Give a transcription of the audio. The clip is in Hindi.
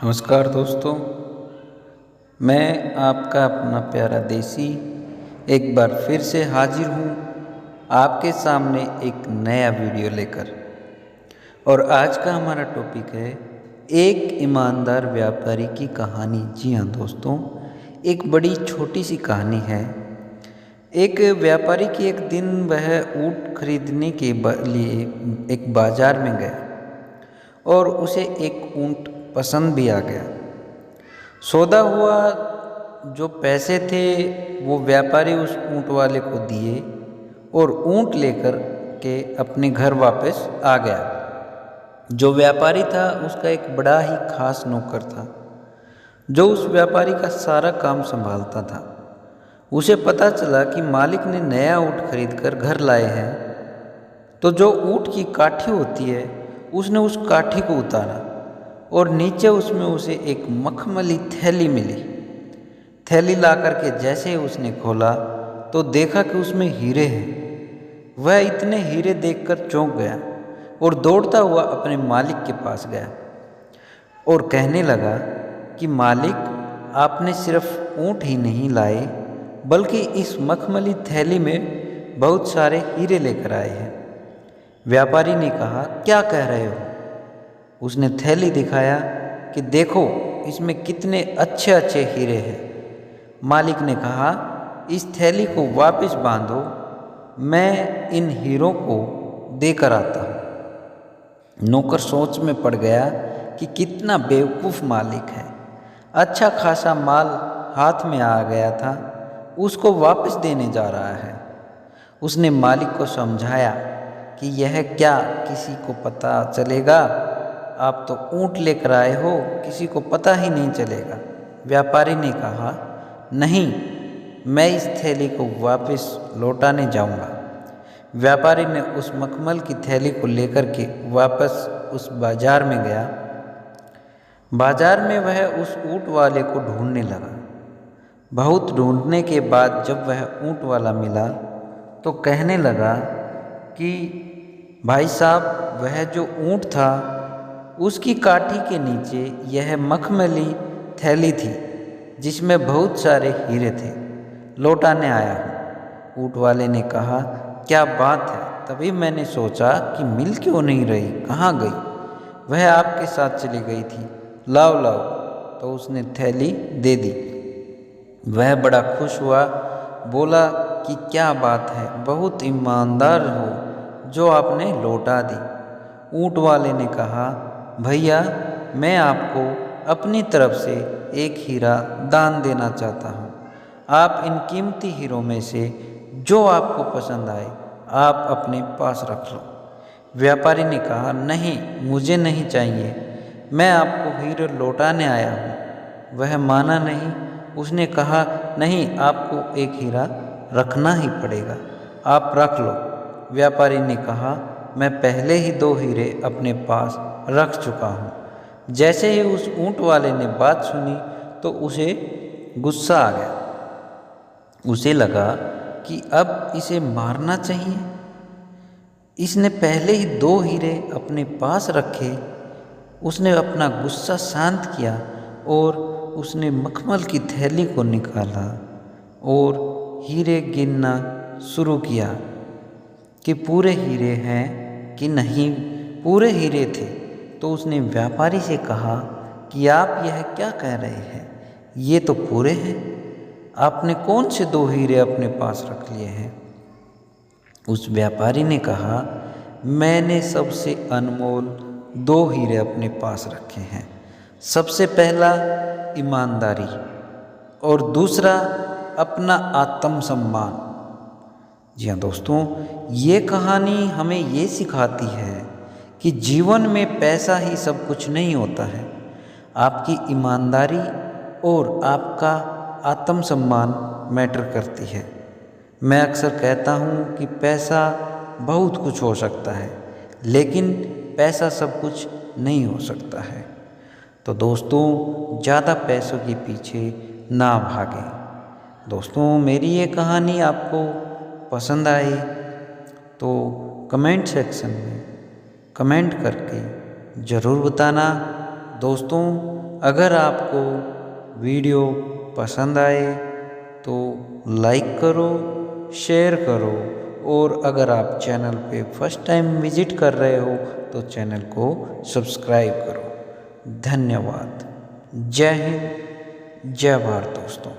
नमस्कार दोस्तों, मैं आपका अपना प्यारा देसी एक बार फिर से हाजिर हूँ आपके सामने एक नया वीडियो लेकर। और आज का हमारा टॉपिक है एक ईमानदार व्यापारी की कहानी। जी हाँ दोस्तों, एक बड़ी छोटी सी कहानी है। एक व्यापारी की एक दिन वह ऊँट खरीदने के लिए एक बाजार में गया और उसे एक ऊँट पसंद भी आ गया। सौदा हुआ, जो पैसे थे वो व्यापारी उस ऊँट वाले को दिए और ऊँट लेकर के अपने घर वापस आ गया। जो व्यापारी था उसका एक बड़ा ही खास नौकर था जो उस व्यापारी का सारा काम संभालता था। उसे पता चला कि मालिक ने नया ऊँट खरीद कर घर लाए हैं, तो जो ऊँट की काठी होती है उसने उस काठी को उतारा और नीचे उसमें उसे एक मखमली थैली मिली। थैली ला करके जैसे ही उसने खोला तो देखा कि उसमें हीरे हैं। वह इतने हीरे देखकर चौंक गया और दौड़ता हुआ अपने मालिक के पास गया और कहने लगा कि मालिक, आपने सिर्फ ऊँट ही नहीं लाए बल्कि इस मखमली थैली में बहुत सारे हीरे लेकर आए हैं। व्यापारी ने कहा, क्या कह रहे हो? उसने थैली दिखाया कि देखो इसमें कितने अच्छे अच्छे हीरे हैं। मालिक ने कहा, इस थैली को वापस बांधो, मैं इन हीरों को देकर आता हूँ। नौकर सोच में पड़ गया कि कितना बेवकूफ़ मालिक है। अच्छा खासा माल हाथ में आ गया था, उसको वापस देने जा रहा है। उसने मालिक को समझाया कि यह क्या किसी को पता चलेगा? आप तो ऊँट लेकर आए हो, किसी को पता ही नहीं चलेगा। व्यापारी ने कहा, नहीं, मैं इस थैली को वापस लौटाने जाऊंगा। व्यापारी ने उस मखमल की थैली को लेकर के वापस उस बाजार में गया। बाजार में वह उस ऊँट वाले को ढूंढने लगा। बहुत ढूंढने के बाद जब वह ऊँट वाला मिला तो कहने लगा कि भाई साहब, वह जो ऊँट था उसकी काठी के नीचे यह मखमली थैली थी जिसमें बहुत सारे हीरे थे, लौटाने आया हूँ। ऊँट वाले ने कहा, क्या बात है, तभी मैंने सोचा कि मिल क्यों नहीं रही, कहाँ गई? वह आपके साथ चली गई थी, लाओ लाओ। तो उसने थैली दे दी। वह बड़ा खुश हुआ, बोला कि क्या बात है, बहुत ईमानदार हो जो आपने लौटा दी। ऊँट वाले ने कहा, भैया, मैं आपको अपनी तरफ से एक हीरा दान देना चाहता हूँ। आप इन कीमती हीरों में से जो आपको पसंद आए आप अपने पास रख लो। व्यापारी ने कहा, नहीं, मुझे नहीं चाहिए, मैं आपको हीरे लौटाने आया हूँ। वह माना नहीं। उसने कहा, नहीं, आपको एक हीरा रखना ही पड़ेगा, आप रख लो। व्यापारी ने कहा, मैं पहले ही 2 हीरे अपने पास रख चुका हूँ। जैसे ही उस ऊँट वाले ने बात सुनी तो उसे गुस्सा आ गया। उसे लगा कि अब इसे मारना चाहिए। इसने पहले ही 2 हीरे अपने पास रखे। उसने अपना गुस्सा शांत किया और उसने मखमल की थैली को निकाला और हीरे गिनना शुरू किया कि पूरे हीरे हैं कि नहीं। पूरे हीरे थे। तो उसने व्यापारी से कहा कि आप यह क्या कह रहे हैं, ये तो पूरे हैं, आपने कौन से 2 हीरे अपने पास रख लिए हैं? उस व्यापारी ने कहा, मैंने सबसे अनमोल 2 हीरे अपने पास रखे हैं। सबसे पहला ईमानदारी और दूसरा अपना आत्मसम्मान। जी हाँ दोस्तों, ये कहानी हमें ये सिखाती है कि जीवन में पैसा ही सब कुछ नहीं होता है। आपकी ईमानदारी और आपका आत्मसम्मान मैटर करती है। मैं अक्सर कहता हूँ कि पैसा बहुत कुछ हो सकता है, लेकिन पैसा सब कुछ नहीं हो सकता है। तो दोस्तों, ज़्यादा पैसों के पीछे ना भागें। दोस्तों, मेरी ये कहानी आपको पसंद आई तो कमेंट सेक्शन में कमेंट करके ज़रूर बताना। दोस्तों, अगर आपको वीडियो पसंद आए तो लाइक करो, शेयर करो और अगर आप चैनल पे फर्स्ट टाइम विजिट कर रहे हो तो चैनल को सब्सक्राइब करो। धन्यवाद। जय हिंद, जय भारत दोस्तों।